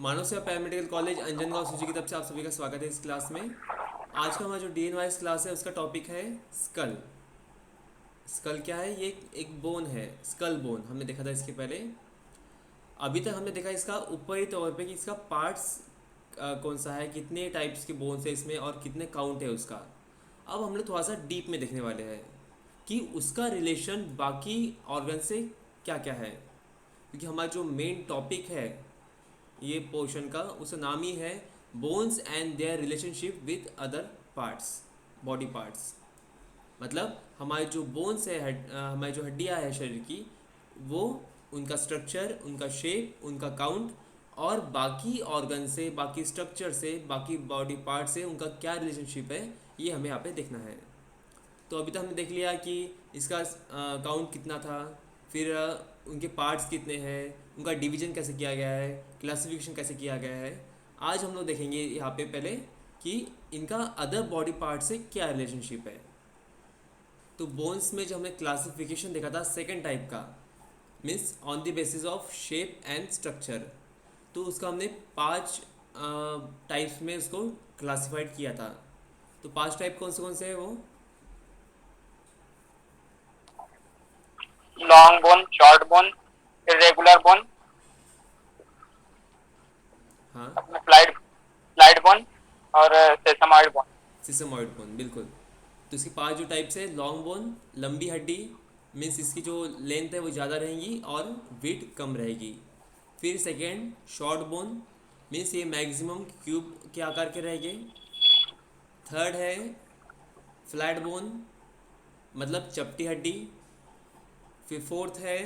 मानव सेवा paramedical college Anjangaon सूची की तरफ से आप सभी का स्वागत है इस क्लास में। आज का हमारा जो डीएनवाइज क्लास है उसका टॉपिक है स्कल। स्कल क्या है? ये एक बोन है, स्कल बोन हमने देखा था इसके पहले। अभी तक हमने देखा इसका ऊपरी तौर पे कि इसका पार्ट्स कौन सा है, कितने टाइप्स के बोन्स है इसमें और कितने काउंट है उसका। अब हम लोग थोड़ा सा डीप में देखने वाले हैं कि उसका रिलेशन बाकी ऑर्गन से क्या क्या है, क्योंकि हमारा जो मेन टॉपिक है ये पोर्शन का, उसका नाम ही है bones and their relationship with other parts, body parts. मतलब हमारे जो बोन्स है, हमारी जो हड्डियाँ है शरीर की, वो उनका स्ट्रक्चर, उनका शेप, उनका काउंट और बाकी ऑर्गन से, बाकी स्ट्रक्चर से, बाकी बॉडी पार्ट से उनका क्या रिलेशनशिप है, ये हमें यहाँ पे देखना है। तो अभी तक हमने देख लिया कि इसका काउंट कितना था, फिर उनके पार्ट्स कितने हैं, उनका डिवीजन कैसे किया गया है, क्लासिफिकेशन कैसे किया गया है। आज हम लोग देखेंगे यहाँ पे पहले कि इनका अदर बॉडी पार्ट से क्या रिलेशनशिप है। तो बोन्स में जो हमने क्लासिफिकेशन देखा था सेकेंड टाइप का, means on the basis of shape and structure, तो उसका हमने 5 टाइप्स में उसको क्लासिफाइड किया था। तो 5 टाइप कौन से हैं वो? Long bone, short bone, irregular bone, हाँ, फ्लाइट फ्लाइट बोन और सेसमॉइड बोन। सिसमॉइड बोन, बिल्कुल। तो इसके 5 जो टाइप्स है, लॉन्ग बोन लंबी हड्डी, मीन्स इसकी जो लेंथ है वो ज़्यादा रहेगी और विड्थ कम रहेगी। फिर सेकेंड शॉर्ट बोन, मीन्स ये मैक्सिमम क्यूब के आकार के रहेंगे। थर्ड है फ्लैट बोन, मतलब चपटी हड्डी। फिर फोर्थ है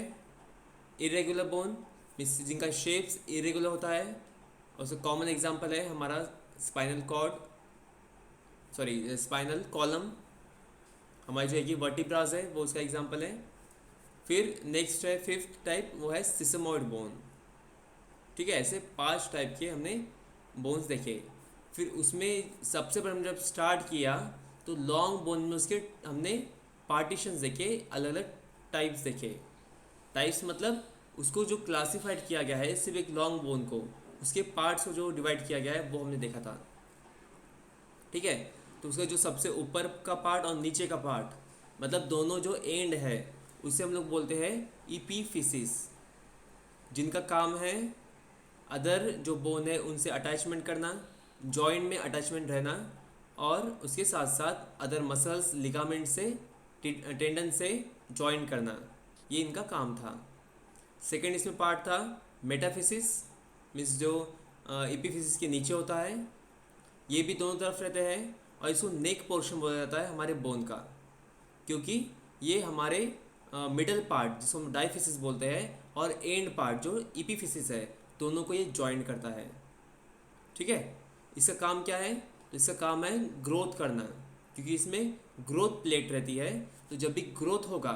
इरेगुलर बोन, मीन्स जिनका शेप्स इरेगुलर होता है, और उसका कॉमन एग्जांपल है हमारा spinal cord, sorry spinal column, हमारी जो है कि वर्टिब्रास है वो उसका एग्जांपल है। फिर नेक्स्ट है फिफ्थ टाइप, वो है सिसमॉइड बोन। ठीक है, ऐसे 5 टाइप के हमने बोन्स देखे। फिर उसमें सबसे पहले हमने जब स्टार्ट किया तो लॉन्ग बोन में उसके हमने पार्टीशंस देखे, अलग अलग टाइप्स देखे। टाइप्स मतलब उसको जो क्लासिफाइड किया गया है सिर्फ एक लॉन्ग बोन को, उसके पार्ट्स को जो डिवाइड किया गया है वो हमने देखा था। ठीक है, तो उसका जो सबसे ऊपर का पार्ट और नीचे का पार्ट, मतलब दोनों जो एंड है, उसे हम लोग बोलते हैं ईपीफिसिस, जिनका काम है अदर जो बोन है उनसे अटैचमेंट करना, जॉइंट में अटैचमेंट रहना, और उसके साथ साथ अदर मसल्स, लिगामेंट से, टेंडन से जॉइन करना, ये इनका काम था। सेकेंड इसमें पार्ट था मेटाफिसिस, मीन्स जो एपीफिसिस के नीचे होता है, ये भी दोनों तरफ रहते हैं, और इसको नेक पोर्शन बोला जाता है हमारे बोन का, क्योंकि ये हमारे मिडल पार्ट जिसको हम डाइफिसिस बोलते हैं और एंड पार्ट जो एपीफिसिस है, दोनों को ये जॉइन करता है। ठीक है, इसका काम क्या है? तो इसका काम है ग्रोथ करना, क्योंकि इसमें ग्रोथ प्लेट रहती है। तो जब भी ग्रोथ होगा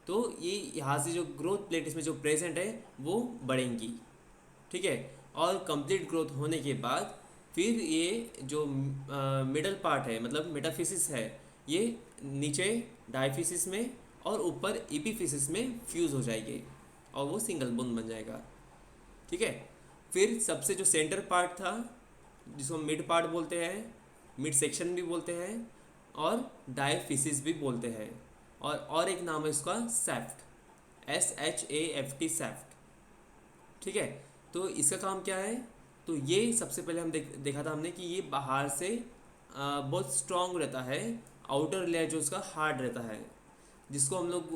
तो ये यहाँ से जो ग्रोथ प्लेट इसमें जो प्रेजेंट है वो बढ़ेंगी। ठीक है, और कंप्लीट ग्रोथ होने के बाद फिर ये जो मिडल पार्ट है, मतलब मेटाफिसिस है, ये नीचे डायफिसिस में और ऊपर एपीफिसिस में फ्यूज़ हो जाएगी और वो सिंगल बोन बन जाएगा। ठीक है, फिर सबसे जो सेंटर पार्ट था जिसको मिड पार्ट बोलते हैं, मिड सेक्शन भी बोलते हैं और डायफिसिस भी बोलते हैं, और एक नाम है इसका सैफ्ट, SHAFT, सैफ्ट। ठीक है, तो इसका काम क्या है? तो ये सबसे पहले हम देखा था हमने कि ये बाहर से बहुत स्ट्रॉन्ग रहता है, आउटर लेयर जो उसका हार्ड रहता है, जिसको हम लोग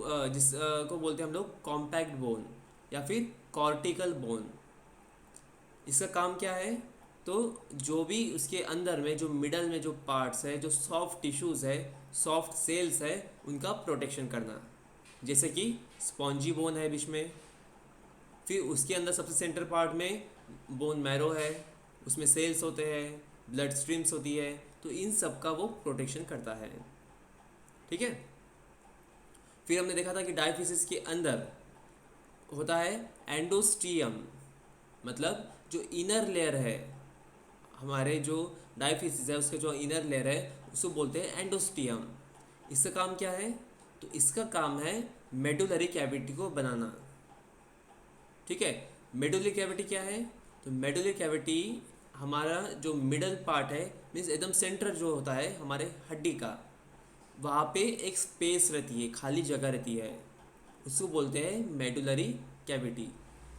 को बोलते हैं हम लोग कॉम्पैक्ट बोन या फिर कॉर्टिकल बोन। इसका काम क्या है? तो जो भी उसके अंदर में जो मिडल में जो पार्ट्स है, जो सॉफ्ट टिश्यूज़ है, सॉफ्ट सेल्स है, उनका प्रोटेक्शन करना, जैसे कि स्पॉन्जी बोन है बीच में। फिर उसके अंदर सबसे सेंटर पार्ट में बोन मैरो है, उसमें सेल्स होते हैं, ब्लड स्ट्रीम्स होती है, तो इन सब का वो प्रोटेक्शन करता है। ठीक है, फिर हमने देखा था कि डायफिसिस के अंदर होता है एंडोस्टियम, मतलब जो इनर लेयर है, हमारे जो डायफिसिस है उसका जो इनर लेयर है उसको बोलते हैं एंडोस्टियम। इसका काम क्या है? तो इसका काम है मेडुलरी कैविटी को बनाना। ठीक है, मेडुलरी कैविटी क्या है? तो मेडुलरी कैविटी हमारा जो मिडल पार्ट है, मीन्स एकदम सेंटर जो होता है हमारे हड्डी का, वहाँ पे एक स्पेस रहती है, खाली जगह रहती है, उसको बोलते हैं मेडुलरी कैविटी।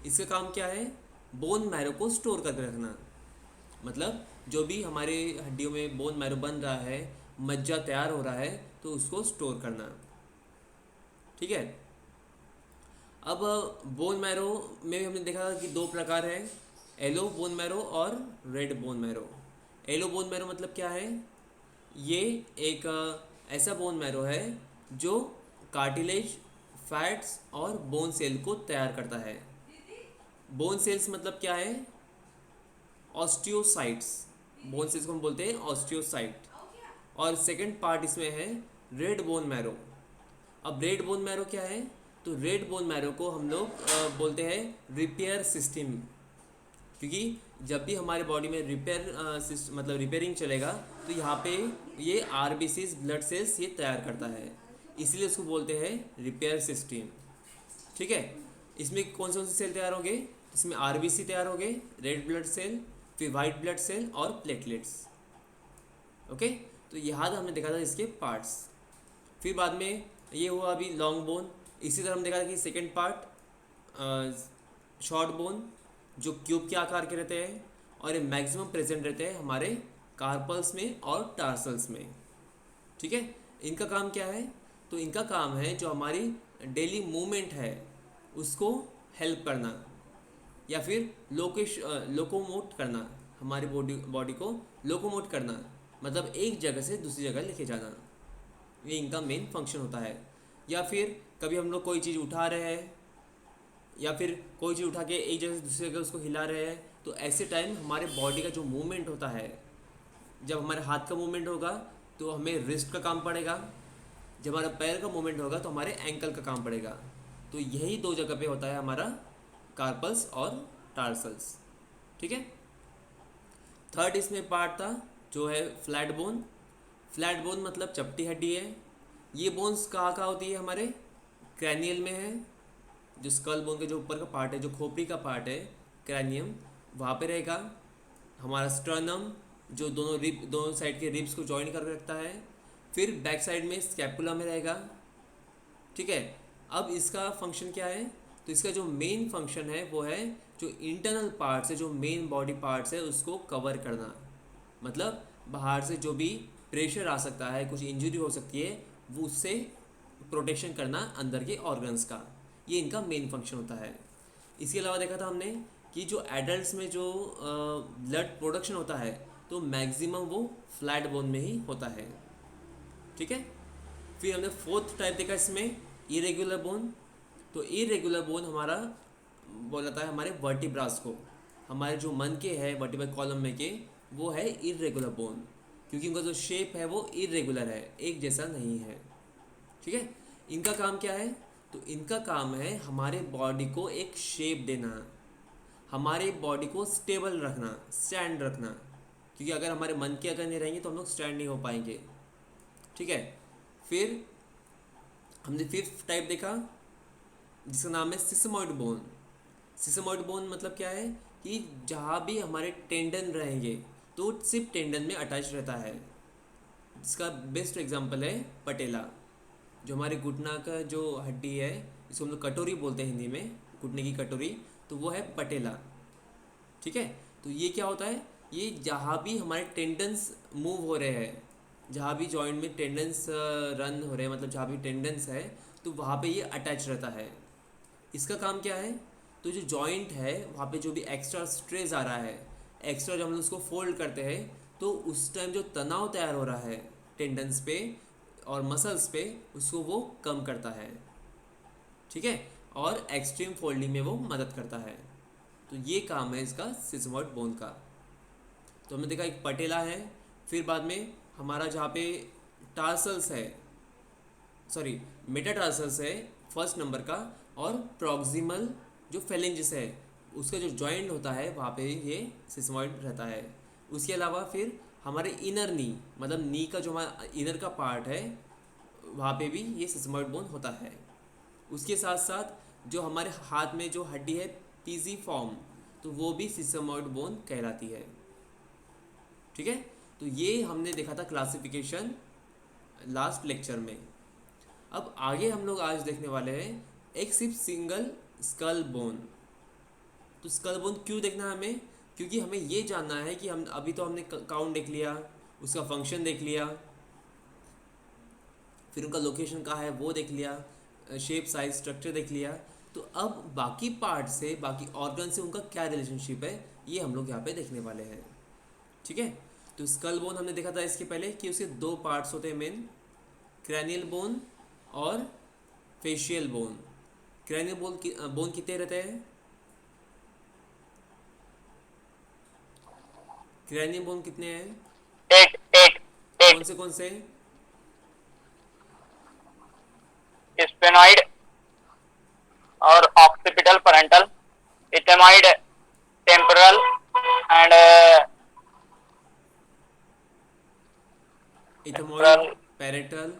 इसका काम क्या है? बोन मैरो को स्टोर करके रखना। मतलब जो भी हमारे हड्डियों में बोन मैरो बन रहा है, मज्जा तैयार हो रहा है, तो उसको स्टोर करना। ठीक है। अब बोन मैरो में हमने देखा कि दो प्रकार है, येलो बोन मैरो और red bone marrow. Yellow bone marrow मतलब क्या है? ये एक ऐसा बोन मैरो है जो कार्टिलेज, फैट्स और बोन सेल को तैयार करता है। बोन सेल्स मतलब क्या है? ऑस्टियोसाइट्स। बोन सेल्स को हम बोलते हैं ऑस्टियोसाइट। और सेकंड पार्ट इसमें है रेड बोन मैरो। अब रेड बोन मैरो क्या है? तो रेड बोन मैरो को हम लोग बोलते हैं रिपेयर सिस्टम, क्योंकि जब भी हमारे बॉडी में मतलब रिपेयरिंग चलेगा, तो यहाँ पे ये आरबीसीज ब्लड सेल्स ये तैयार करता है, इसलिए उसको बोलते हैं रिपेयर सिस्टम। ठीक है। इसमें कौन से सेल तैयार होंगे? इसमें आरबीसी तैयार होंगे, रेड ब्लड सेल, फिर वाइट ब्लड सेल और प्लेटलेट्स। ओके। तो यहाँ हमने देखा था इसके पार्ट्स। फिर बाद में ये हुआ अभी लॉन्ग बोन। इसी तरह हम देखा था कि सेकेंड पार्ट शॉर्ट बोन, जो क्यूब के आकार के रहते हैं और ये मैक्सिमम प्रेजेंट रहते हैं हमारे कार्पल्स में और टार्सल्स में। ठीक है। इनका काम क्या है? तो इनका काम है जो हमारी डेली मूवमेंट है उसको हेल्प करना, या फिर लोकोमोट करना, हमारी बॉडी को लोकोमोट करना, मतलब एक जगह से दूसरी जगह लेके जाना। ये इनका मेन फंक्शन होता है। या फिर कभी हम लोग कोई चीज़ उठा रहे हैं, या फिर कोई चीज़ उठा के एक जगह से दूसरी जगह उसको हिला रहे हैं, तो ऐसे टाइम हमारे बॉडी का जो मूवमेंट होता है, जब हमारे हाथ का मूवमेंट होगा तो हमें रिस्ट का काम पड़ेगा, जब हमारा पैर का मूवमेंट होगा तो हमारे एंकल का काम पड़ेगा। तो यही दो जगह पे होता है हमारा कार्पल्स और टार्सल्स। ठीक है। थर्ड इसमें पार्ट था जो है फ्लैट बोन। फ्लैट बोन मतलब चपटी हड्डी है। ये बोन्स कहाँ कहाँ होती है? हमारे क्रैनियल में है, जो स्कल बोन के जो ऊपर का पार्ट है, जो खोपड़ी का पार्ट है, क्रैनियम, वहाँ पे रहेगा। हमारा स्टर्नम, जो दोनों साइड के रिब्स को जॉइन करके रखता है। फिर बैक साइड में स्कैपुला में रहेगा। ठीक है। अब इसका फंक्शन क्या है? तो इसका जो मेन फंक्शन है वो है जो इंटरनल पार्ट्स है, जो मेन बॉडी पार्ट्स है, उसको कवर करना। मतलब बाहर से जो भी प्रेशर आ सकता है, कुछ इंजरी हो सकती है, वो उससे प्रोटेक्शन करना अंदर के ऑर्गन्स का। ये इनका मेन फंक्शन होता है। इसके अलावा देखा था हमने कि जो एडल्ट्स में जो ब्लड प्रोडक्शन होता है, तो मैक्सिमम वो फ्लैट बोन में ही होता है। ठीक है। फिर हमने फोर्थ टाइप देखा इसमें इरेगुलर बोन। तो इरेगुलर बोन हमारा बोलाता है हमारे वर्टिब्रास को, हमारे जो मन के है वर्टिब्रल कॉलम में के, वो है इरेगुलर बोन, क्योंकि उनका जो शेप है वो इरेगुलर है, एक जैसा नहीं है। ठीक है। इनका काम क्या है? तो इनका काम है हमारे बॉडी को एक शेप देना, हमारे बॉडी को स्टेबल रखना, स्टैंड रखना, क्योंकि अगर हमारे मन के अगर नहीं रहेंगे तो हम लोग स्टैंड नहीं हो पाएंगे। ठीक है। फिर हमने फिफ्थ टाइप देखा जिसका नाम है सिसमॉइड बोन। सिसमॉइड बोन मतलब क्या है? कि जहाँ भी हमारे टेंडन रहेंगे तो सिर्फ टेंडन में अटैच रहता है। इसका बेस्ट एग्जांपल है पटेला, जो हमारे घुटना का जो हड्डी है, इसको हम लोग कटोरी बोलते हैं हिंदी में, घुटने की कटोरी, तो वो है पटेला। ठीक है। तो ये क्या होता है? ये जहाँ भी हमारे टेंडन्स मूव हो रहे हैं, जहाँ भी जॉइंट में टेंडन्स रन हो रहे हैं, मतलब जहाँ भी टेंडन्स है, तो वहाँ पे ये अटैच रहता है। इसका काम क्या है? तो जो जॉइंट है वहाँ पे जो भी एक्स्ट्रा स्ट्रेस आ रहा है, एक्स्ट्रा जब हम उसको फोल्ड करते हैं, तो उस टाइम जो तनाव तैयार हो रहा है टेंडन्स पे और मसल्स पे, उसको वो कम करता है। ठीक है। और एक्सट्रीम फोल्डिंग में वो मदद करता है। तो ये काम है इसका सिसमॉइड बोन का। तो हमने देखा एक पटेला है, फिर बाद में हमारा जहाँ पे टार्सल्स है, सॉरी मेटाटार्सल्स है फर्स्ट नंबर का, और प्रॉक्सिमल जो फेलेंजिस है उसका जो जॉइंट होता है वहाँ पे ये सिसमॉइड रहता है। उसके अलावा फिर हमारे इनर नी, मतलब नी का जो हमारा इनर का पार्ट है, वहाँ पे भी ये सिसमॉइड बोन होता है। उसके साथ साथ जो हमारे हाथ में जो हड्डी है पीजी फॉर्म, तो वो भी सिसमॉइड बोन कहलाती है। ठीक है, तो ये हमने देखा था क्लासिफिकेशन लास्ट लेक्चर में। अब आगे हम लोग आज देखने वाले हैं एक सिर्फ सिंगल स्कल बोन। तो स्कल बोन क्यों देखना है हमें? क्योंकि हमें ये जानना है कि हम अभी तो हमने काउंट देख लिया, उसका फंक्शन देख लिया, फिर उनका लोकेशन कहाँ है वो देख लिया, शेप साइज स्ट्रक्चर देख लिया। तो अब बाकी पार्ट से, बाकी ऑर्गन से उनका क्या रिलेशनशिप है, ये हम लोग यहाँ पे देखने वाले हैं। ठीक है, तो स्कल बोन हमने देखा था इसके पहले कि उसके दो पार्ट्स होते हैं मेन, क्रैनियल बोन और फेशियल बोन। क्रैनियल बोन कितने रहते हैं? क्रैनियल बोन कितने हैं? 8 8 कौन 8। से कौन से? स्पेनॉइड और occipital parental, इथेमॉइड temporal and इथेमॉइड, temporal parietal.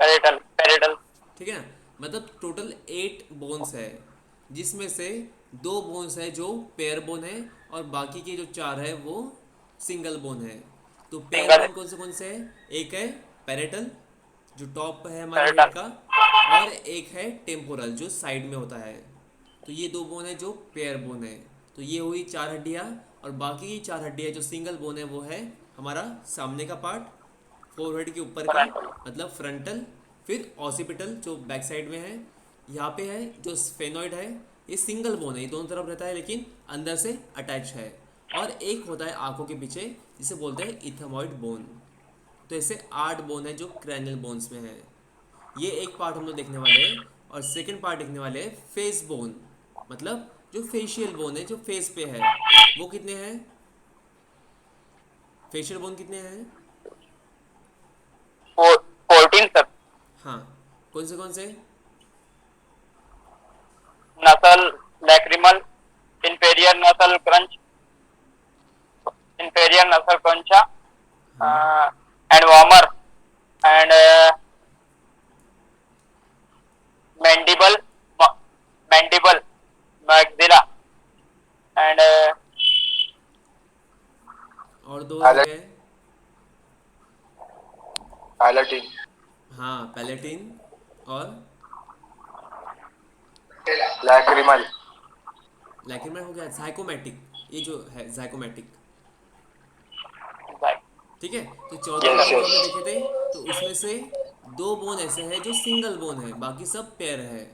Parietal parietal. ठीक है, मतलब टोटल 8 बोन्स है, जिसमें से 2 बोन्स है जो पेयर बोन है और बाकी के जो 4 है वो सिंगल बोन है। तो पेयर सिंगल बोन कौन से हैं? एक है पैरेटल जो टॉप पे है हमारे हेड पेरिटल। का, और एक है टेम्पोरल जो साइड में होता है। तो ये 2 बोन है जो पेयर बोन है। तो ये हुई 4 हड्डियाँ, और बाकी की 4 हड्डियाँ जो सिंगल बोन है वो है हमारा सामने का पार्ट, फोरहेड के ऊपर का, पेरेंटल। मतलब फ्रंटल। फिर ऑसिपिटल जो बैक साइड में है। यहाँ पे है जो स्फेनॉइड है, ये सिंगल बोन है, ये दोनों तरफ रहता है लेकिन अंदर से अटैच है। और एक होता है आंखों के पीछे जिसे बोलते हैं इथेमॉइड बोन। तो ऐसे 8 बोन है जो क्रैनियल बोन्स में है। ये एक पार्ट हम लोग देखने वाले हैं। और सेकंड पार्ट देखने वाले हैं फेस बोन, मतलब जो फेशियल बोन है जो फेस पे है, वो कितने हैं? फेशियल बोन कितने हैं? 14 सब। हाँ, कौन से? नसल लैक्रिमल, इंफेरियर नसल क्रंच, इंफेरियर नसल क्रंचा हाँ, and warmer and mandible, mandible maxilla and और 2 रह गए। पैलेटिन। हाँ, पैलेटिन और लैक्रिमल। लैक्रिमल हो गया, जाइकोमैटिक, ये जो है जाइकोमैटिक। ठीक है, तो 14 यस बोन जो हमने यस। देखे थे, तो उसमें से 2 बोन ऐसे हैं जो सिंगल बोन है, बाकी सब पेयर है।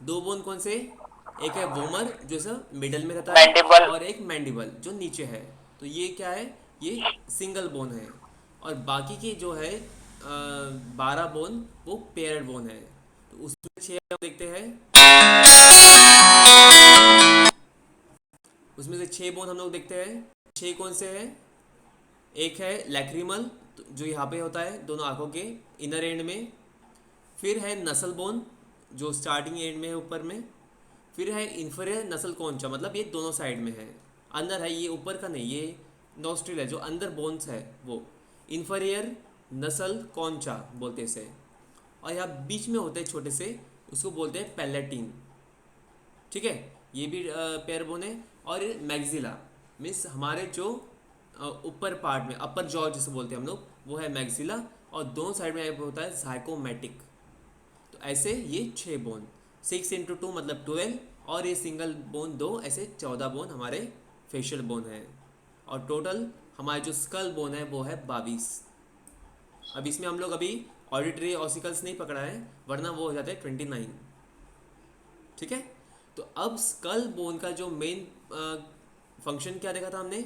2 बोन कौन से? एक है वोमर जो सब मिडल में रहता है, मैंडिबल। और एक मैंडिबल जो नीचे है। तो ये क्या है? ये सिंगल बोन है। और बाकी के जो है 12 बोन वो पेयर्ड बोन है। तो उसमें 6 हम देखते हैं, उसमें से 6 बोन हम लोग देखते हैं। 6 कौन से हैं? एक है लैक्रिमल जो यहाँ पे होता है दोनों आंखों के इनर एंड में। फिर है नसल बोन जो स्टार्टिंग एंड में है ऊपर में। फिर है इन्फीरियर नसल कॉन्चा, मतलब ये दोनों साइड में है, अंदर है, ये ऊपर का नहीं, ये नोस्ट्रिल है जो अंदर बोन्स है वो। इन्फीरियर नसल कॉन्चा बोलते हैं इसे। और यहाँ बीच में होते हैं छोटे से, उसको बोलते हैं पैलेटिन। ठीक है, ये भी पेयर बोन है। और मैग्जिला मीन्स हमारे जो ऊपर पार्ट में अपर जॉ जिसे बोलते हैं हम लोग, वो है मैग्जिला। और दोनों साइड में होता है जाइकोमैटिक। तो ऐसे ये 6 बोन, 6 × 2 मतलब 12, और ये सिंगल बोन 2, ऐसे 14 बोन हमारे फेशियल बोन है। और टोटल हमारे जो स्कल बोन है वो है 22। अब इसमें हम लोग अभी ऑडिटरी ऑसिकल्स नहीं पकड़ा है, वरना वो हो जाते हैं 29। ठीक है, तो अब स्कल बोन का जो मेन फंक्शन क्या देखा था हमने,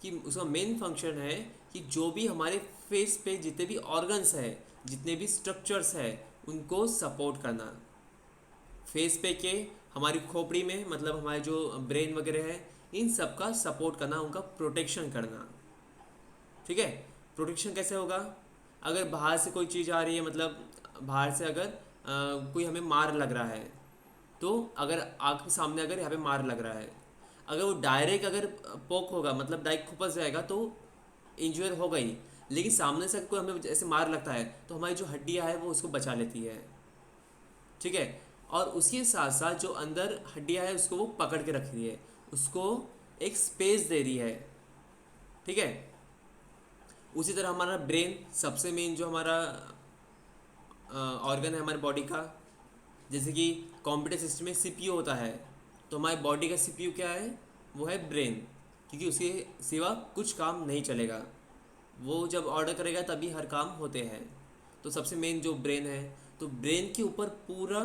कि उसका मेन फंक्शन है कि जो भी हमारे फेस पे जितने भी ऑर्गन्स है, जितने भी स्ट्रक्चर्स है, उनको सपोर्ट करना। फेस पे के हमारी खोपड़ी में, मतलब हमारे जो ब्रेन वगैरह है, इन सब का सपोर्ट करना, उनका प्रोटेक्शन करना। ठीक है, प्रोटेक्शन कैसे होगा? अगर बाहर से कोई चीज़ आ रही है, मतलब बाहर से अगर कोई हमें मार लग रहा है, तो अगर आँख के सामने अगर यहाँ पे मार लग रहा है, अगर वो डायरेक्ट अगर पोक होगा, मतलब डायरेक्ट खुपस जाएगा तो इंजर हो गई। लेकिन सामने से कोई हमें ऐसे मार लगता है तो हमारी जो हड्डियाँ है वो उसको बचा लेती है। ठीक है, और उसके साथ साथ जो अंदर हड्डियाँ है उसको वो पकड़ के रख रही है, उसको एक स्पेस दे रही है। ठीक है। उसी तरह हमारा ब्रेन सबसे मेन जो हमारा ऑर्गन है हमारी बॉडी का, जैसे कि कंप्यूटर सिस्टम में सीपीयू होता है, तो हमारी बॉडी का सीपीयू क्या है, वो है ब्रेन, क्योंकि उसके सिवा कुछ काम नहीं चलेगा। वो जब ऑर्डर करेगा तभी हर काम होते हैं। तो सबसे मेन जो ब्रेन है, तो ब्रेन के ऊपर पूरा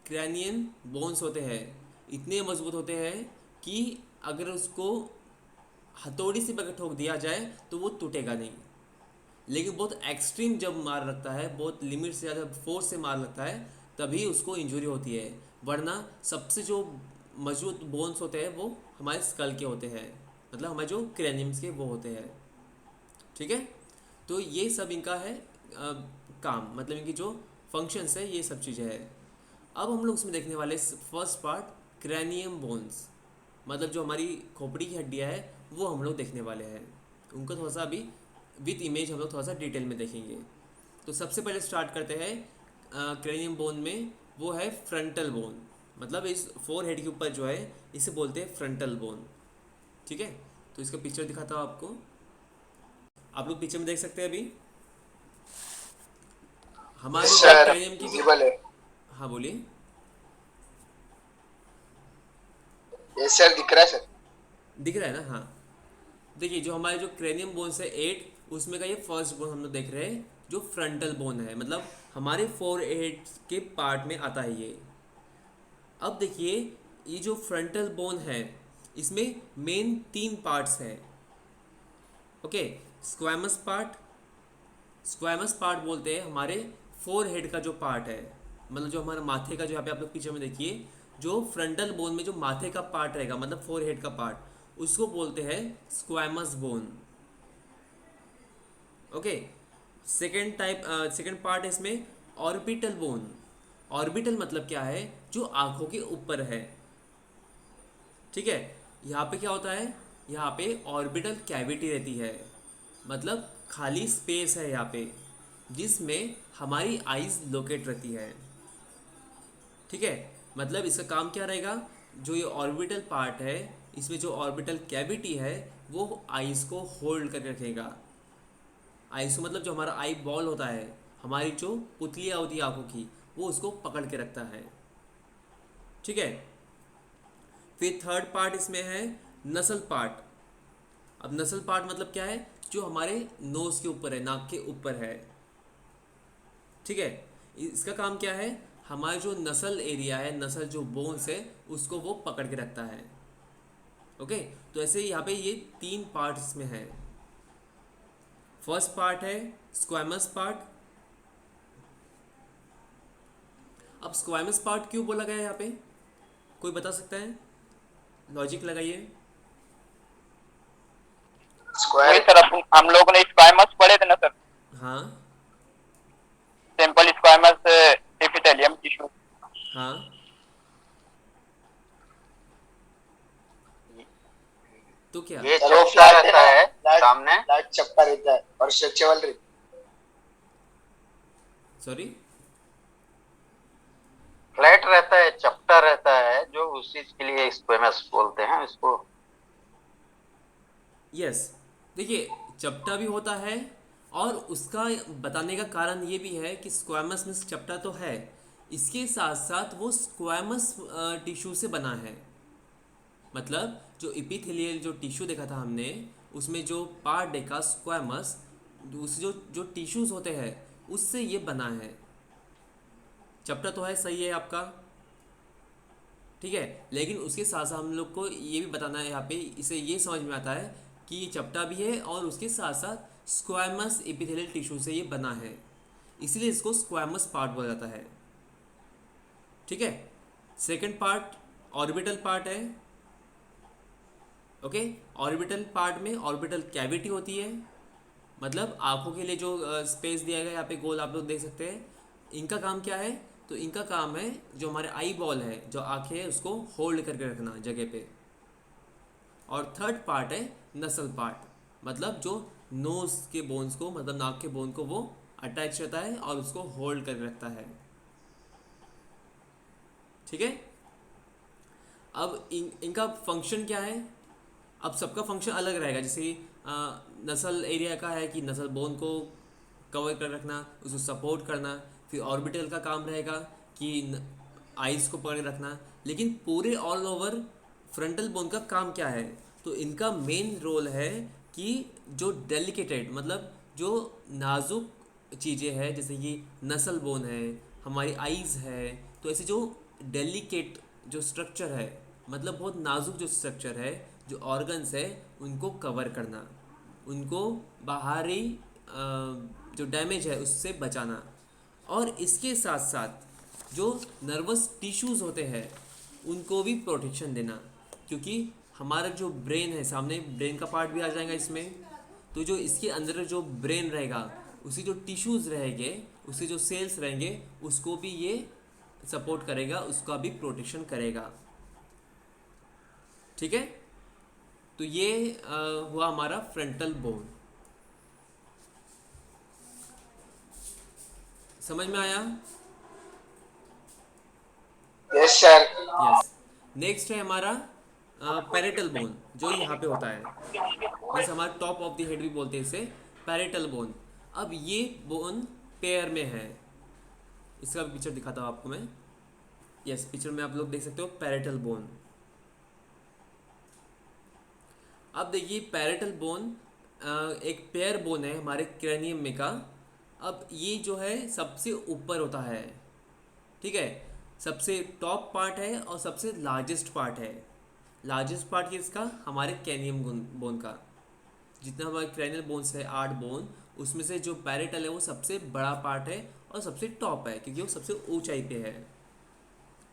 क्रैनियन बोन्स होते हैं, इतने मजबूत होते हैं कि अगर उसको हथौड़ी से अगर ठोक दिया जाए तो वो टूटेगा नहीं। लेकिन बहुत एक्सट्रीम जब मार लगता है, बहुत लिमिट से ज़्यादा फोर्स से मार लगता है, तभी उसको इंजरी होती है। वरना सबसे जो मजबूत बोन्स होते हैं वो हमारे स्कल के होते हैं, मतलब हमारे जो क्रेनियम्स के वो होते हैं। ठीक है। तो ये सब इनका है काम, मतलब इनकी जो फंक्शंस है ये सब चीज़ें हैं। अब हम लोग उसमें देखने वाले फर्स्ट पार्ट, क्रैनियम बोन्स, मतलब जो हमारी खोपड़ी की हड्डियाँ है वो हम लोग देखने वाले हैं। उनको थोड़ा सा अभी विथ इमेज हम लोग थोड़ा सा डिटेल में देखेंगे। तो सबसे पहले स्टार्ट करते हैं क्रैनियम बोन में, वो है फ्रंटल बोन, मतलब इस फोर हेड के ऊपर जो है इसे बोलते हैं फ्रंटल बोन। ठीक है। तो इसका पिक्चर दिखाता हूँ आपको, आप लोग पिक्चर में देख सकते हैं अभी हमारे जो सर क्रैनियम की जो, विजिबल है। हाँ बोलिए। ये सर दिख रहा है सर। दिख रहा है ना? हाँ। देखिए जो हमारे जो क्रेनियम बोन्स है 8, उसमें का ये फर्स्ट बोन हम लोग देख रहे हैं जो फ्रंटल बोन है, मतलब हमारे 4 8 के पार्ट में आता है ये। अब देखिए ये जो फ्रंटल बोन है इसमें मेन 3 पार्ट्स हैं। Okay. Squamous part, squamous part बोलते हैं हमारे 4 हेड का जो पार्ट है, मतलब जो हमारा माथे का, जो यहाँ पे आप लोग पिक्चर में देखिए, जो फ्रंटल बोन में जो माथे का पार्ट रहेगा, मतलब 4 हेड का पार्ट, उसको बोलते हैं squamous bone. Okay. Second type, second part है इसमें ऑर्बिटल बोन। ऑर्बिटल मतलब क्या है, जो आंखों के ऊपर है। ठीक है। यहाँ पे क्या होता है, यहाँ पे ऑर्बिटल कैविटी रहती है, मतलब खाली स्पेस है यहाँ पे, जिसमें हमारी आइज लोकेट रहती है। ठीक है। मतलब इसका काम क्या रहेगा, जो ये ऑर्बिटल पार्ट है इसमें जो ऑर्बिटल कैविटी है वो आइज को होल्ड करके रखेगा। आइसो मतलब जो हमारा आई बॉल होता है, हमारी जो पुतलियाँ होती है आंखों की, वो उसको पकड़ के रखता है। ठीक है। फिर थर्ड पार्ट इसमें है नसल पार्ट। अब नसल पार्ट मतलब क्या है, जो हमारे नोज के ऊपर है, नाक के ऊपर है। ठीक है। इसका काम क्या है, हमारे जो नसल एरिया है, नसल जो बोन्स है, उसको वो पकड़ के रखता है। ओके। तो ऐसे यहाँ पे ये 3 पार्ट्स में है। फर्स्ट पार्ट है स्क्वैमस पार्ट। अब स्क्वैमस पार्ट क्यों बोला गया है यहाँ पे, कोई बता सकता है? लॉजिक लगाइए। वही सर, हम लोगों ने स्क्वायमस पढ़े थे ना सर, हाँ सिंपल स्क्वायमस एपिथेलियम टिश्यू। हाँ। तो क्या? ये चपटा रहता है सामने, लाइट चपटा रहता है और स्ट्रेचेबल रहता सॉरी। फ्लैट रहता है, चपटा रहता है, जो उस चीज के लिए स्क्वेमस बोलते हैं इसको। यस। देखिए चपटा भी होता है, और उसका बताने का कारण ये भी है कि स्क्वैमस में चपटा तो है, इसके साथ साथ वो स्क्वैमस टिश्यू से बना है। मतलब जो इपिथेलियल जो टिश्यू देखा था हमने, उसमें जो पार्ट देखा स्क्वैमस, उस जो जो टिश्यूज होते हैं उससे ये बना है। चपटा तो है, सही है आपका। ठीक है। लेकिन उसके साथ साथ हम लोग को ये भी बताना है यहाँ पे, इसे ये समझ में आता है कि ये चपटा भी है और उसके साथ साथ स्क्वैमस एपिथेलियल टिश्यू से ये बना है, इसलिए इसको स्क्वैमस पार्ट बोला जाता है। ठीक है। सेकंड पार्ट ऑर्बिटल पार्ट है। ओके। ऑर्बिटल पार्ट में ऑर्बिटल कैविटी होती है, मतलब आंखों के लिए जो स्पेस दिया गया यहाँ पे गोल आप लोग देख सकते हैं। इनका काम क्या है, तो इनका काम है जो हमारे आई बॉल है, जो आंखें है, उसको होल्ड करके रखना जगह पे। और थर्ड पार्ट है नसल पार्ट, मतलब जो नोज के बोन्स को, मतलब नाक के बोन को वो अटैच रहता है और उसको होल्ड करके रखता है। ठीक है। अब इनका फंक्शन क्या है, अब सबका फंक्शन अलग रहेगा। जैसे नसल एरिया का है कि नसल बोन को कवर कर रखना, उसको सपोर्ट करना। फिर ऑर्बिटल का काम रहेगा कि आइस को पकड़ के रखना। लेकिन पूरे ऑल ओवर फ्रंटल बोन का काम क्या है, तो इनका मेन रोल है कि जो डेलिकेटेड मतलब जो नाजुक चीज़ें हैं, जैसे कि नसल बोन है, हमारी आइज़ है, तो ऐसे जो डेलिकेट जो स्ट्रक्चर है, मतलब बहुत नाजुक जो स्ट्रक्चर है, जो ऑर्गन्स है, उनको कवर करना, उनको बाहरी जो डैमेज है उससे बचाना। और इसके साथ साथ जो नर्वस टिश्यूज़ होते हैं उनको भी प्रोटेक्शन देना, क्योंकि हमारा जो ब्रेन है, सामने ब्रेन का पार्ट भी आ जाएगा इसमें, तो जो इसके अंदर जो ब्रेन रहेगा, उसकी जो टिश्यूज़ रहेंगे, उसके जो सेल्स रहेंगे, उसको भी ये सपोर्ट करेगा, उसका भी प्रोटेक्शन करेगा। ठीक है, तो ये हुआ हमारा फ्रंटल बोन। समझ में आया? Yes sir. यस। नेक्स्ट है हमारा पैरेटल बोन, जो यहाँ पे होता है, मीन्स हमारा टॉप ऑफ द हेड भी बोलते हैं इसे, पैरेटल बोन। अब ये बोन पेयर में है, इसका पिक्चर दिखाता हूँ आपको मैं। यस, पिक्चर में आप लोग देख सकते हो पैरेटल बोन। अब देखिए पैरेटल बोन एक पेयर बोन है हमारे क्रेनियम में का। अब ये जो है सबसे ऊपर होता है, ठीक है, सबसे टॉप पार्ट है और सबसे लार्जेस्ट पार्ट है। लार्जेस्ट पार्ट किसका, हमारे कैनियम बोन का। जितना हमारे क्रैनियल बोन्स है 8 बोन, उसमें से जो पैरेटल है वो सबसे बड़ा पार्ट है और सबसे टॉप है, क्योंकि वो सबसे ऊंचाई पे है।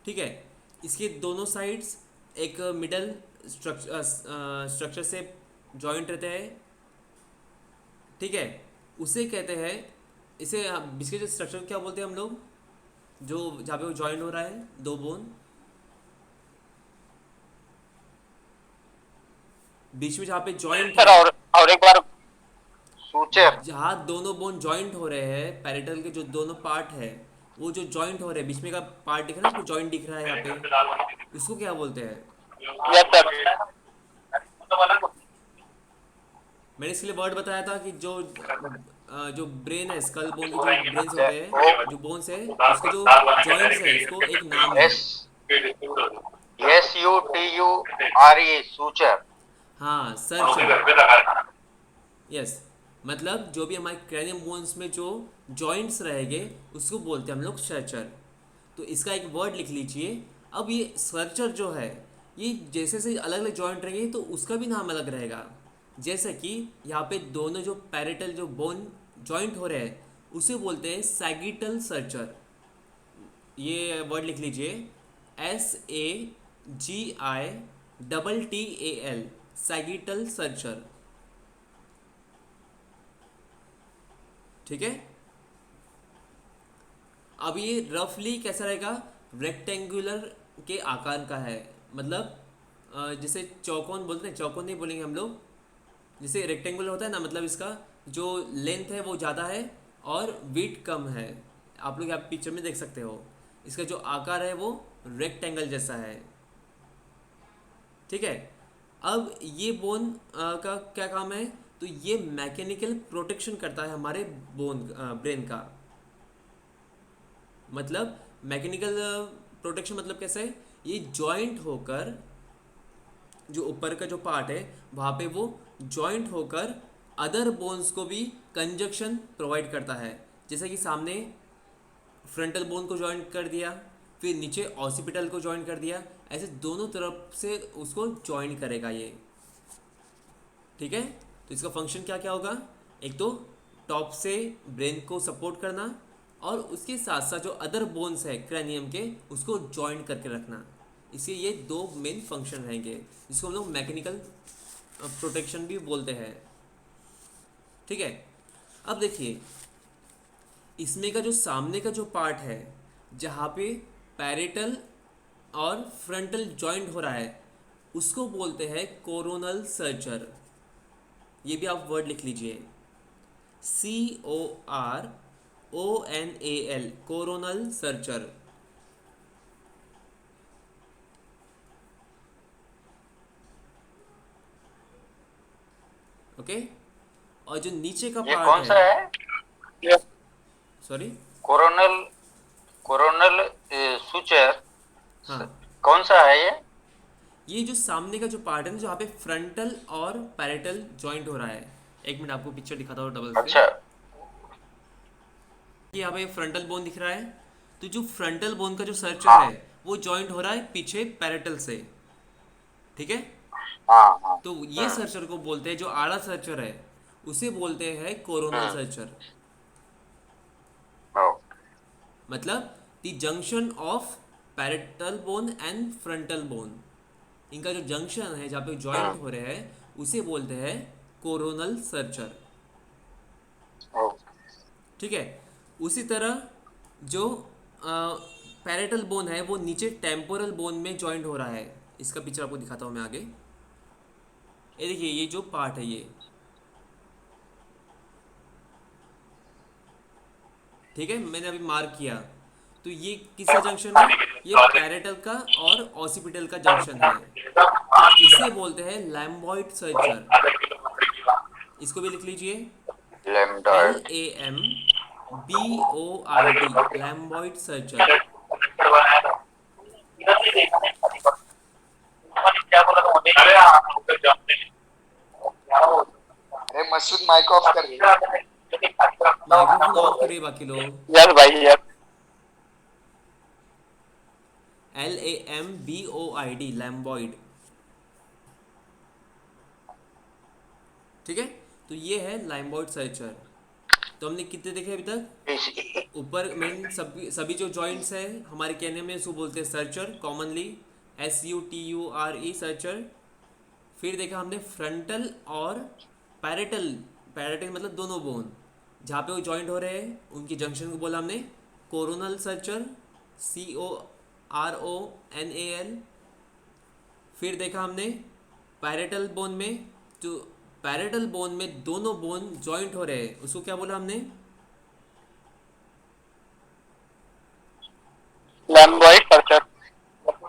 ठीक है, इसके दोनों साइड्स एक मिडल स्ट्रक्चर से जॉइंट रहते हैं। ठीक है, उसे कहते हैं, इसे इसके जो स्ट्रक्चर क्या बोलते हैं हम लोग, जो जहाँ पे वो जॉइंट हो रहा है दो बोन, बीच में जहाँ पे जॉइंट सर, है, और एक बार। सूचर। जहाँ दोनों बोन जॉइंट हो रहे हैं, पैरेटल के जो दोनों पार्ट है वो जो जॉइंट हो रहे हैं, बीच में का पार्ट दिख रहा है, उसको जॉइंट दिख रहा है यहाँ पे, उसको क्या बोलते हैं? Yes sir. मैंने इसके लिए वर्ड बताया था कि जो ब्रेन है, स्कल बोन के जो ब्रेन्स होते हैं, जो बोन्स है, उसके जो जॉइंट्स है, उसको एक नाम है। S SUTURE, suture. हाँ, सर्चर। यस, मतलब जो भी हमारे क्रैनियम बोन्स में जो जॉइंट्स रहेंगे उसको बोलते हैं हम लोग सर्चर। तो इसका एक वर्ड लिख लीजिए। अब ये सर्चर जो है, ये जैसे से अलग अलग जॉइंट रहेंगे तो उसका भी नाम अलग रहेगा। जैसे कि यहाँ पे दोनों जो पैरेटल जो बोन जॉइंट हो रहे हैं उसे बोलते हैं सैगिटल सर्चर। ये वर्ड लिख लीजिए, SAGITTAL, सैगिटल सर्चर। ठीक है, अब ये रफली कैसा रहेगा, रेक्टेंगुलर के आकार का है। मतलब जैसे चौकोन बोलते हैं, चौकोन नहीं बोलेंगे हम लोग, जैसे रेक्टेंगुलर होता है ना, मतलब इसका जो लेंथ है वो ज़्यादा है और विड्थ कम है। आप लोग यहाँ पिक्चर में देख सकते हो, इसका जो आकार है वो रेक्टेंगल जैसा है। ठीक है, अब ये बोन का क्या काम है, तो ये मैकेनिकल प्रोटेक्शन करता है हमारे बोन ब्रेन का। मतलब मैकेनिकल प्रोटेक्शन मतलब कैसे है, ये जॉइंट होकर जो ऊपर का जो पार्ट है वहाँ पे वो जॉइंट होकर अदर बोन्स को भी कंजक्शन प्रोवाइड करता है। जैसे कि सामने फ्रंटल बोन को जॉइंट कर दिया, फिर नीचे ऑसिपिटल को जॉइंट कर दिया, ऐसे दोनों तरफ से उसको जॉइंट करेगा ये। ठीक है, तो इसका फंक्शन क्या क्या होगा, एक तो टॉप से ब्रेन को सपोर्ट करना और उसके साथ साथ जो अदर बोन्स है क्रैनियम के उसको जॉइंट करके रखना। इसके ये दो मेन फंक्शन रहेंगे, जिसको हम लोग मैकेनिकल प्रोटेक्शन भी बोलते हैं। ठीक है, अब देखिए इसमें का जो सामने का जो पार्ट है जहाँ पे पैरेटल और फ्रंटल जॉइंट हो रहा है उसको बोलते हैं कोरोनल सर्चर। ये भी आप वर्ड लिख लीजिए, CORONAL, कोरोनल सर्चर। ओके। और जो नीचे का ये पार्ट कौन सा है, है? सॉरी, कोरोनल कोरोनल सुचर हाँ, कौन सा है ये? ये जो सामने का जो पार्ट है ना, जहाँ पे फ्रंटल और पैरेटल जॉइंट हो रहा है। एक मिनट आपको पिक्चर दिखाता हूँ डबल से। अच्छा। यहाँ पे फ्रंटल बोन दिख रहा है, तो जो फ्रंटल बोन का जो सर्चर है हाँ वो जॉइंट हो रहा है पीछे पैरेटल से, ठीक है। हाँ हाँ। तो ये सर्चर को बोलते हैं, जो आड़ा सर्चर है उसे बोलते हैं कोरोनल हम्म। सर्चर। ओ, मतलब the junction of parietal bone and frontal bone, इनका जो जंक्शन है जहाँ पे जॉइंट हम्म। हो रहे हैं उसे बोलते हैं कोरोनल सर्चर, ओ, ठीक है। उसी तरह जो पैरेटल बोन है वो नीचे टेम्पोरल बोन में जॉइंट हो रहा है। इसका पिक्चर आपको दिखाता हूँ मैं आगे। ये देखिए, ये जो पार्ट है ये, ठीक है, मैंने अभी मार्क किया। तो ये किसका जंक्शन है? ये पैरेटल का और ऑसिपिटल का जंक्शन है। तो इसे बोलते हैं लैम्बॉइड सर्चर। इसको भी लिख लीजिए, L lambdoid. A M B O I D, lambdoid suture. अरे मसूद माइक ऑफ कर रही माइक्रोफोन ऑफ करिए बाकी लोग। यस भाई यस। LAMBOID, लैम्बॉइड, ठीक है। तो ये है लैम्बॉइड सर्चर। तो हमने कितने देखे अभी तक? ऊपर मेन सभी सभी जो जॉइंट्स है हमारे कहने में उसको बोलते हैं सर्चर, कॉमनली SUTURE सर्चर। फिर देखा हमने फ्रंटल और पैरेटल, पैरेटल मतलब दोनों बोन जहाँ पे वो जॉइंट हो रहे हैं उनकी जंक्शन को बोला हमने कोरोनल सर्चर, CORONAL। फिर देखा हमने पैरेटल बोन में, जो पैरेटल बोन में दोनों बोन जॉइंट हो रहे हैं उसको क्या बोला हमने? लैम्बॉइड सर्चर।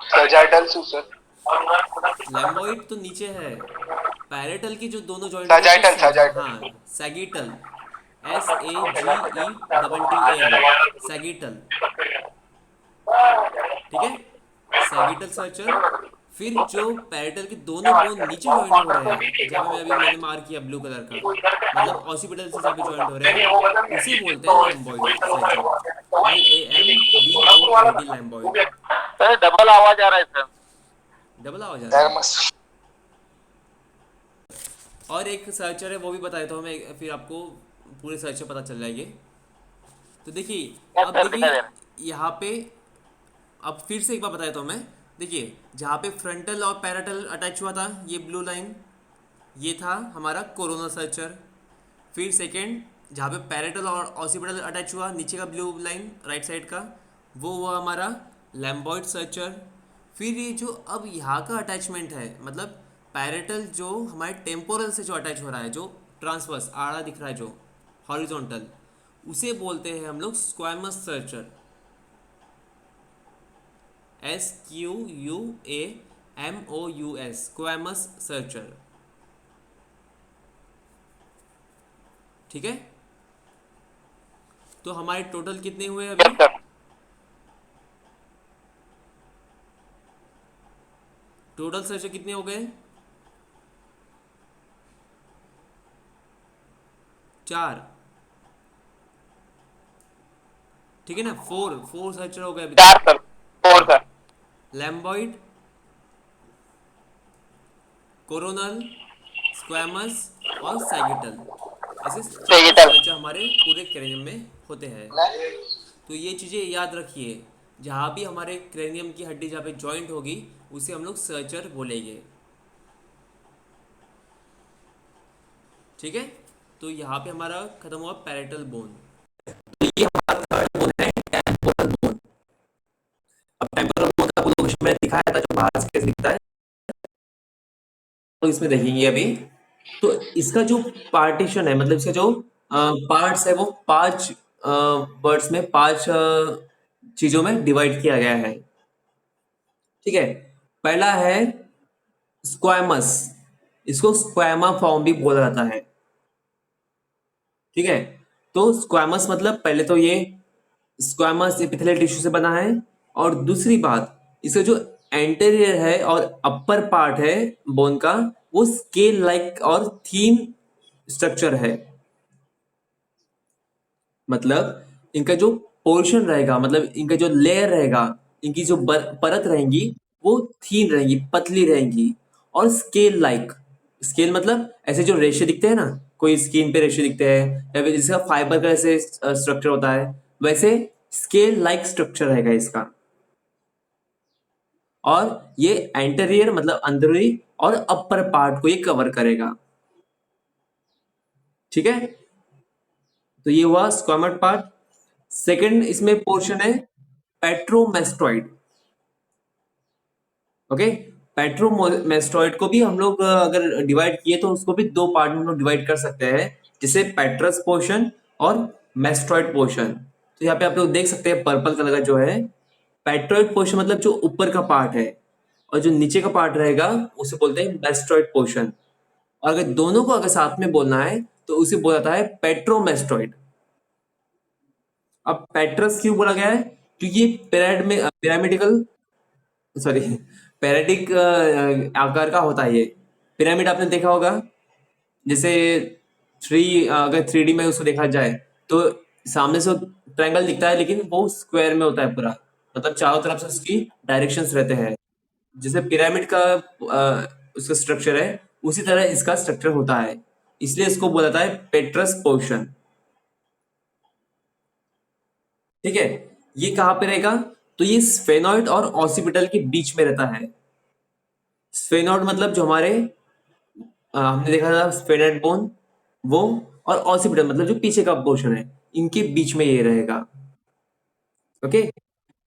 सजाइटल सुसर। लैम्बॉइड तो नीचे है, पैरेटल की जो दोनों जॉइंट होते हैं सजाइटल उसको सजाइटल। हाँ, सैगिटल, SAGETTAL, सैगिटल, ठीक है, सैगिटल सर्चर। फिर जो पैरेटल के दोनों बोन नीचे जॉइंट हो रहे हैं, जहाँ पे मैंने मार्क किया ब्लू कलर का, मतलब ऑसिपिटल से जहाँ पे जॉइंट हो रहे हैं उसे बोलते हैं लैम्बॉइड सर्चर, LAMBOID, लैम्बॉइड। सर डबल आवाज आ रहा है सर। डबल आवाज आ रहा है। और एक सर्चर है वो भी बता देता हूँ मैं, फिर आपको पूरे सर्चर पता चल जाएंगे। तो देखिए, यस अब सर दिखा दे देखिए रहा यहाँ पे, अब फिर से एक बार बता देता हूँ मैं। देखिए, जहाँ पे फ्रंटल और पैरेटल अटैच हुआ था, ये ब्लू लाइन, ये था हमारा कोरोना सर्चर। फिर सेकेंड, जहाँ पे पैरेटल और ऑसिपिटल अटैच हुआ, नीचे का ब्लू लाइन राइट साइड का, वो हुआ हमारा लैम्बॉइड सर्चर। फिर ये जो अब यहाँ का अटैचमेंट है, मतलब पैरेटल जो हमारे टेम्पोरल से जो अटैच हो रहा है, जो ट्रांसवर्स आड़ा दिख रहा है, जो हॉरिजॉन्टल, उसे बोलते हैं हम लोग squamous searcher, SQUAMOUS, squamous searcher, ठीक है। तो हमारे टोटल कितने हुए अभी? Yes sir. टोटल सर्चर कितने हो गए? 4, ठीक है ना। 4 सर्चर हो गए अभी चार तक। सर। फोर हाँ, सर। लैम्बॉइड, कोरोनल, स्क्वैमस और सैगिटल, ऐसे 4 डिजिटल। सर्चर हमारे पूरे क्रेनियम में होते हैं। तो ये चीज़ें याद रखिए, जहाँ भी हमारे क्रेनियम की हड्डी जहाँ पे जॉइंट होगी उसे हम लोग सर्चर बोलेंगे, ठीक है। तो यहाँ पे हमारा खत्म हुआ पैरेटल बोन। तो ये हमारा थर्ड बोन है, टेम्पोरल बोन। अब टेम्पोरल बोन का आपको लोकेशन मैंने दिखाया था, जो बाहर से कैसे दिखता है, तो इसमें देखेंगे अभी। तो इसका जो पार्टीशन है, मतलब इसका जो पार्ट्स है, वो 5 वर्ड्स में, 5 चीजों में डिवाइड किया गया है, ठीक है। पहला है स्क्वामस, इसको स्क्वैमा फॉर्म भी बोला जाता है। ठीक है, तो स्क्वैमस मतलब पहले तो ये स्क्वैमस एपिथेलियल टिश्यू से बना है, और दूसरी बात इसका जो एंटेरियर है और अपर पार्ट है बोन का, वो स्केल लाइक और थीन स्ट्रक्चर है। मतलब इनका जो पोर्शन रहेगा, मतलब इनका जो लेयर रहेगा, इनकी जो परत रहेंगी वो थीन रहेंगी, पतली रहेंगी, और स्केल लाइक। स्केल मतलब ऐसे जो रेशे दिखते हैं ना, कोई स्किन पे रेशे दिखते हैं, या फिर जिसका फाइबर का ऐसे स्ट्रक्चर होता है, वैसे स्केल लाइक स्ट्रक्चर रहेगा इसका। और ये एंटेरियर मतलब अंदरूनी और अपर पार्ट को ये कवर करेगा। ठीक है, तो ये हुआ स्क्वामट पार्ट। सेकंड इसमें पोर्शन है पेट्रोमेस्टॉइड। ओके, पेट्रोमेस्टॉइड को भी हम लोग अगर डिवाइड किए तो उसको भी दो पार्ट में हम लोग डिवाइड कर सकते हैं, जैसे पेट्रस पोर्शन और मेस्टॉइड पोर्शन। तो यहाँ पे आप लोग देख सकते हैं पर्पल कलर का जो है पेट्रोइड पोर्शन, मतलब जो ऊपर का पार्ट है, और जो नीचे का पार्ट रहेगा उसे बोलते हैं मेस्टॉइड पोर्शन। और अगर दोनों को अगर साथ में बोलना है तो उसे बोला जाता है पेट्रोमेस्टॉइड। अब पेट्रस क्यों बोला गया है? क्योंकि ये पिरामिडिकल, सॉरी, पैरेटिक आकार का होता है ये। पिरामिड आपने देखा होगा, जैसे अगर 3D में उसको देखा जाए तो सामने से ट्रायंगल दिखता है, लेकिन वो स्क्वायर में होता है पूरा, मतलब चारों तरफ से उसकी डायरेक्शंस रहते हैं। जैसे पिरामिड का उसका स्ट्रक्चर है, उसी तरह इसका स्ट्रक्चर होता है, इसलिए इसको बोला जाता है पेट्रस पोर्शन। ठीक है, ये कहाँ पे रहेगा? तो ये स्फेनॉइड और ऑसिपिटल के बीच में रहता है। स्फेनॉइड मतलब जो हमारे हमने देखा था स्फेनॉइड बोन, वो, और ऑसिपिटल मतलब जो पीछे का पोर्शन है, इनके बीच में ये रहेगा। ओके,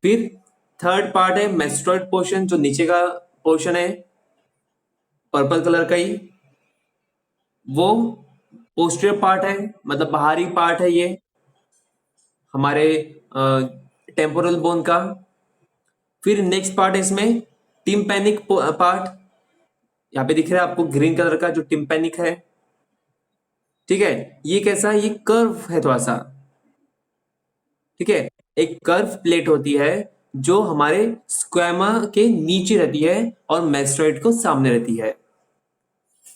फिर थर्ड पार्ट है मेस्टोइड पोर्शन, जो नीचे का पोर्शन है पर्पल कलर का ही, वो पोस्टीरियर पार्ट है, मतलब बाहरी पार्ट है ये हमारे टेम्पोरल बोन का। फिर नेक्स्ट पार्ट है इसमें टिम्पैनिक पार्ट, यहाँ पे दिख रहा है आपको ग्रीन कलर का जो टिम्पैनिक है। ठीक है, ये कैसा है? ये कर्व है थोड़ा सा। ठीक है, एक कर्व प्लेट होती है जो हमारे स्क्वेमा के नीचे रहती है और मेस्टोइड को सामने रहती है।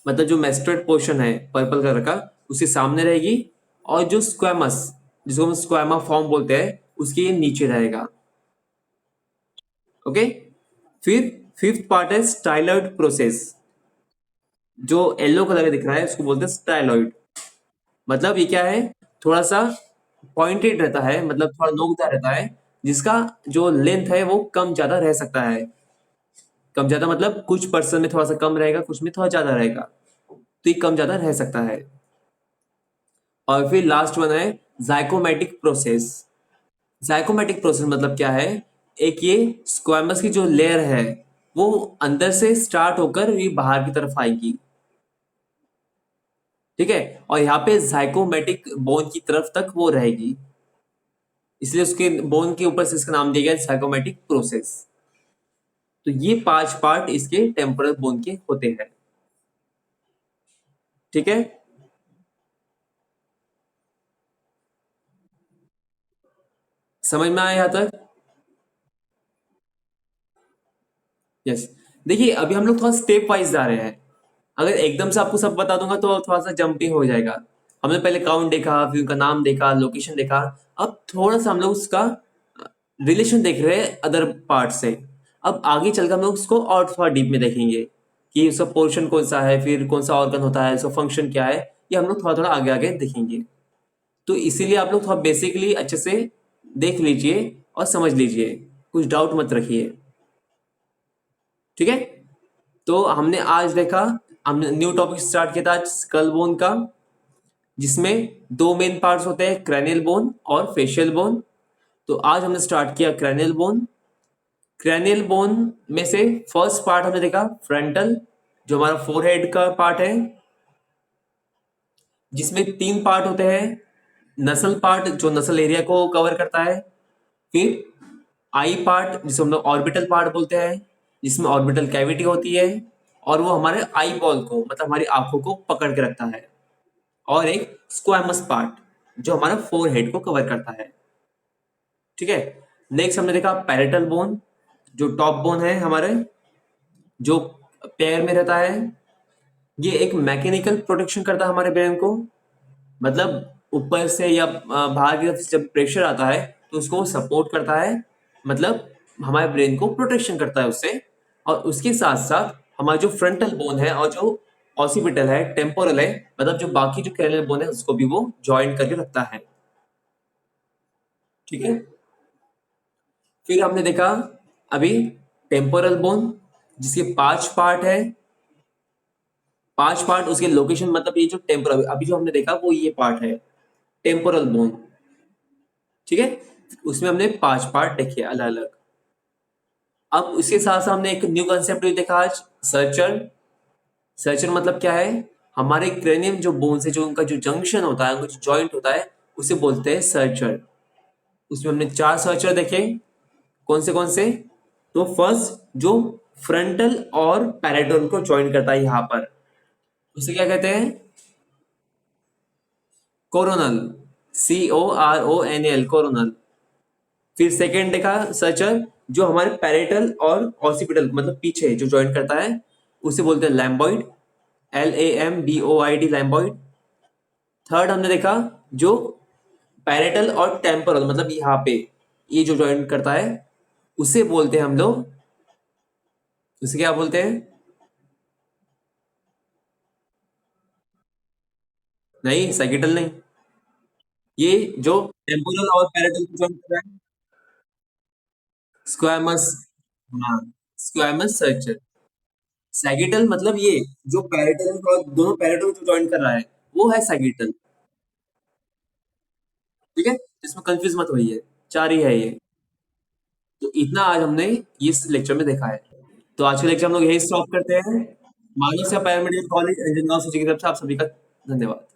मतलब जो मेस्टोइड पोर्शन है पर्पल कलर का, उसके सामने रहेगी, और जो स्क्वेमस, जिसको हम स्क्वेमा फॉर्म बोलते हैं, उसके ये नीचे रहेगा। ओके, फिर फिफ्थ पार्ट है स्टाइलॉइड प्रोसेस। जो येलो कलर का दिख रहा है उसको बोलते हैं स्टाइलॉइड। मतलब ये क्या है? थोड़ा सा पॉइंटेड रहता है, मतलब थोड़ा नोकदार रहता है, जिसका जो लेंथ है वो कम ज्यादा रह सकता है। कम ज्यादा मतलब कुछ पर्सन में थोड़ा सा कम रहेगा, कुछ में थोड़ा ज्यादा रहेगा, तो ये कम ज्यादा रह सकता है। और फिर लास्ट वन है जाइकोमेटिक प्रोसेस। जाइकोमेटिक प्रोसेस मतलब क्या है? एक ये स्क्वामस की जो लेयर है वो अंदर से स्टार्ट होकर ये बाहर की तरफ आएगी। ठीक है, और यहाँ पे जाइकोमेटिक बोन की तरफ तक वो रहेगी, इसलिए उसके बोन के ऊपर से इसका नाम दिया गया जाइकोमेटिक प्रोसेस। तो ये 5 पार्ट इसके टेम्पोरल बोन के होते हैं। ठीक है, समझ में आया यहाँ तक? यस। देखिए अभी हम लोग थोड़ा स्टेप वाइज जा रहे हैं। अगर एकदम से आपको सब बता दूंगा तो थोड़ा सा जंपिंग हो जाएगा। हमने पहले काउंट देखा, फिर उनका नाम देखा, लोकेशन देखा, अब थोड़ा सा हम लोग उसका रिलेशन देख रहे हैं अदर पार्ट से। अब आगे चलकर हम लोग उसको और थोड़ा डीप में देखेंगे कि उसका पोर्शन कौन सा है, फिर कौन सा ऑर्गन होता है, उसका फंक्शन क्या है, ये हम लोग थोड़ा थोड़ा आगे आगे देखेंगे। तो इसीलिए आप लोग थोड़ा बेसिकली अच्छे से देख लीजिए और समझ लीजिए, कुछ डाउट मत रखिए। ठीक है, तो हमने आज देखा, हमने न्यू टॉपिक स्टार्ट किया था आज स्कल बोन का, जिसमें दो मेन पार्ट्स होते हैं, क्रैनियल बोन और फेशियल बोन। तो आज हमने स्टार्ट किया क्रैनियल बोन। क्रैनियल बोन में से फर्स्ट पार्ट हमने देखा फ्रंटल, जो हमारा फोरहेड का पार्ट है, जिसमें 3 पार्ट होते हैं। नसल पार्ट जो नसल एरिया को कवर करता है, फिर आई पार्ट जिसे हम लोग ऑर्बिटल पार्ट बोलते हैं, जिसमें ऑर्बिटल कैविटी होती है, और वो हमारे आई बॉल को मतलब हमारी आंखों को पकड़ के रखता है। और एक स्क्वैमस पार्ट जो हमारा फोरहेड को कवर करता है। ठीक है। नेक्स्ट हमने देखा पैरेटल बोन, जो टॉप बोन है हमारे, जो पैर में रहता है। ये एक मैकेनिकल प्रोटेक्शन करता है हमारे ब्रेन को, मतलब ऊपर से या बाहर की तरफ से जब प्रेशर आता है तो उसको सपोर्ट करता है, मतलब हमारे ब्रेन को प्रोटेक्शन करता है उससे। और उसके साथ साथ हमारा जो फ्रंटल बोन है और जो ऑसिपिटल है, टेम्पोरल है, मतलब जो बाकी जो क्रैनियल बोन है उसको भी वो जॉइंट करके रखता है। ठीक है। फिर हमने देखा अभी टेम्पोरल बोन, जिसके 5 पार्ट है। 5 पार्ट, उसके लोकेशन, मतलब ये जो टेम्पोरल अभी जो हमने देखा वो ये पार्ट है टेम्पोरल बोन। ठीक है। उसमें हमने 5 पार्ट देखे अलग अलग। अब उसके साथ साथ हमने एक न्यू कंसेप्ट भी देखा आज, सर्चर। सर्चर मतलब क्या है? हमारे क्रेनियम जो बोन से जो उनका जो जंक्शन होता है, उनका जो जॉइंट होता है, उसे बोलते हैं सर्चर। उसमें हमने 4 सर्चर देखे। कौन से? तो फर्स्ट जो फ्रंटल और पैरेटल को ज्वाइन करता है यहां पर, उसे क्या कहते हैं? कोरोनल। CORONAL, coronal. फिर सेकेंड देखा सर्चर जो हमारे पैरेटल और ऑसिपिटल मतलब पीछे जो ज्वाइन करता है, उसे बोलते हैं लैम्बॉइड। LAMBOID, लैम्बॉइड। थर्ड हमने देखा जो पैरेटल और टेम्पोरल मतलब यहाँ पे ये जो ज्वाइन करता है, उसे बोलते हैं हम लोग, उसे क्या बोलते हैं? नहीं, सैगिटल नहीं। ये जो टेम्पोरल और पैरेटल को ज्वाइन कर रहा है, स्क्वैमस। हाँ, स्क्वैमस सर्चर। सैगिटल मतलब ये जो पैरेटल और दोनों पैरेटल को ज्वाइन कर रहा है, वो है सैगिटल। ठीक है, इसमें कंफ्यूज मत होइए, 4 ही है ये। तो इतना आज हमने इस लेक्चर में देखा है। तो आज के लेक्चर हम लोग यही स्टॉप करते हैं। मानस या पैरामेडिकल कॉलेज एंजनगांव सिटी की तरफ से आप सभी का धन्यवाद।